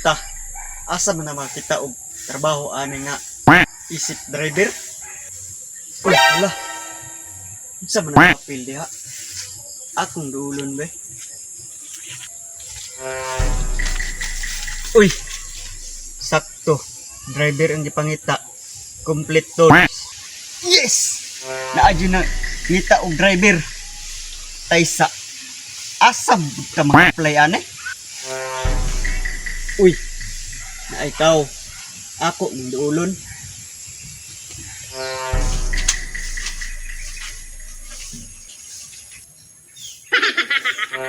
ta. Asa man naman kita og trabaho ani nga isip driver. Uy, wala. Unsa man ang papel diha? Akong duulon be. Uy. Sakto. Driver ang gipangita. Complete to. Yes! Naadyo na ngita og driver. Taysa. Asam ka mag-apply ane? Uy. Na ikaw. Ako ning duulon.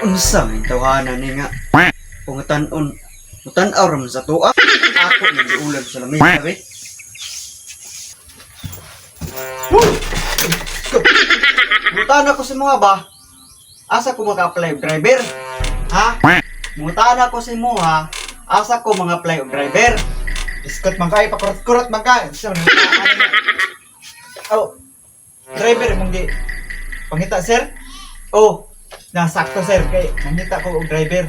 Unsa may tawanan ni nga? Pungatan-on. Mutan-aw ram sa tuwa. Ako ning duulon sa lamesa be. Mutan ako sa mga ba? Asa ko mag-apply og driver? Ha? Mutan ako sa mo ha. Asa ko mga apply og driver? Iskot man kay pakurot-kurot man kay. Oh. Driver mong di pangita sir? Oh. Nasakto sir kay nangita ko og driver.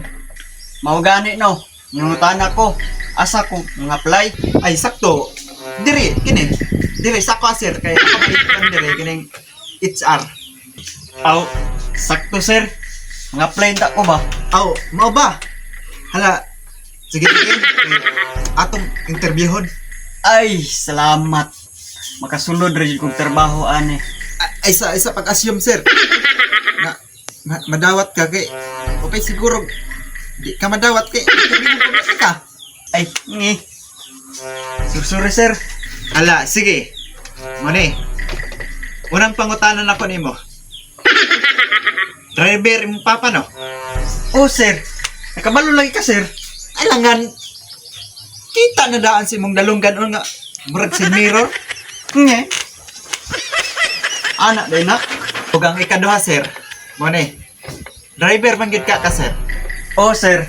Mao gani no. Mutan ako. Asa ko mga apply? Ay sakto. Diri kini. Diri sakto sir kay ako malitan diri kining HR. Aw, sakto sir. Mga apply ta ko ba? Aw, mao ba? Hala. Sige sige. Atong interviewon. Ay, salamat. Makasunod rin kong trabaho ani. Ay isa pag-assume sir. Madawat ka kay okay siguro di ka madawat kay interviewon ka. Ay, ngi. Sursuri sir. Hala, sige. Mone. Unang pangutanan ako nimo. Driver imong papa no? Oh sir. Nakabalo lagi ka sir. Alangan kita na daan si mong dalunggan o nga murag si mirror. Ngi. Anak day na. Ug ang ikaduha sir. Mone. Driver man gid ka sir. Oh sir.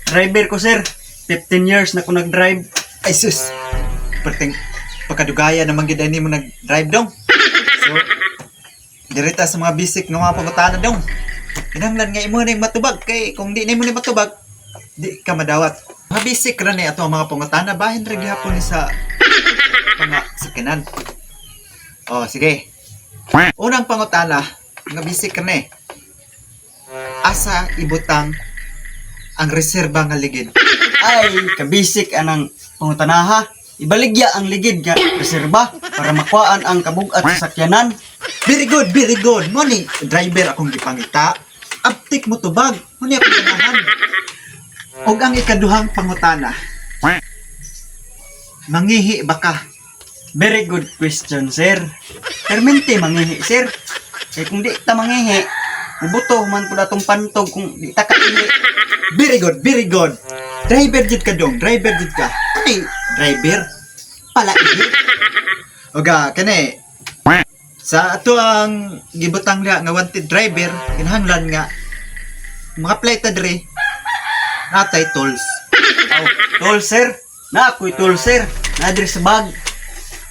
Driver ko sir. 15 years na ko nag-drive. Ay sus. Perting pagkadugaya naman gid ani mo nag-drive dong. So direta sa mga basic nga mga pangutanan dong. Kinahanglan nga imo na matubag kay kung di na mo ni matubag di ka madawat. Mga basic ra ni ato ang mga pangutana bahin ra gihapon ni sa sakinan. Oh, sige. Unang pangutana, nga basic ra ni. Asa ibutang ang reserba nga ligid? Ay, kabisik anang pangutanaha. Ibaligya ang ligid nga reserba para makuhaan ang kabug-at sa sakyanan. Very good, very good. Moni, driver akong gipangita. Aptik mo tubag. Moni akong ganahan. Og ang ikaduhang pangutana. Mangihi ba ka? Very good question, sir. Permente mangihi, sir. Kaya kung di ta mangihi, ubuto man po datong pantog kung di ta kaihi. Very good, very good. Driver jud ka dong, driver jud ka. Ay, driver. Pala ihi. Oga, kani. Sa ato ang gibutang nga wanted driver, kinahanglan nga mga plate diri natay tools. Aw, tol, sir. Na ako'y tol, sir. Na sa bag.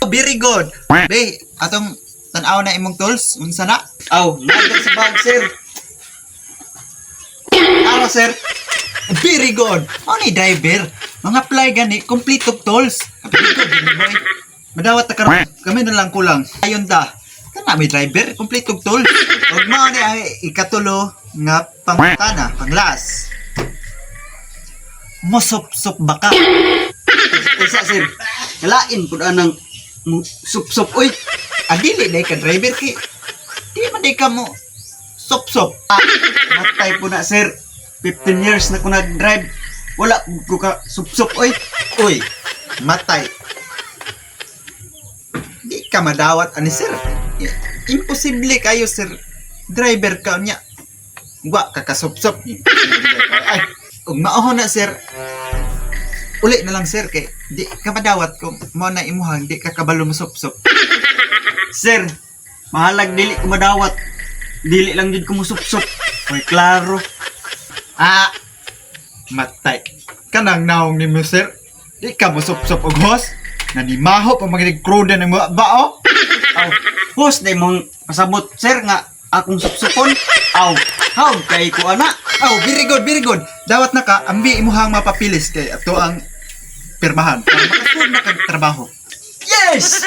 Very good. Be, atong tan-aw na imong tools, unsa na? Aw, na sa bag, sir. Ano sir? Very good. Ano ni driver? Mga fly gani, complete of tools. Very good, very boy. Madawat ta karon. Kami na lang kulang. Ayon ta. Kana may driver, complete of tools. Ug mao ni ay ikatulo nga pangutana, panglas. Mosop-sop baka. Isa, sir. Kalain po anang sup-sup, uy. Adili day ka driver ki. Di man day ka mo sop-sop. Matay po na, sir. 15 years na ko nag-drive. Wala ko ka sup-sup, uy. Uy, matay. Di ka madawat ani sir. Imposible kayo sir. Driver ka niya. Wa ka kasop-sop. Ay, ug maohon na sir. Uli na lang sir kay di ka madawat kung mo na imuhang di ka kabalo mo sop-sop. Sir, mahalag dili ko madawat. Dili lang jud ko mo sup-sup. Uy, klaro. Ah, matay. Kanang naong ni mo sir. Di ka mo sop-sop og host. Nanimaho pa maginig kruda ng mga bao. Aw, host day mong pasabot, sir, nga akong supsupon. Aw, how kay ko ana. Oh, very good, very good. Dawat na ka, ambi imuhang mapapilis kay ato ang pirmahan para makasunod na kag trabaho. Yes!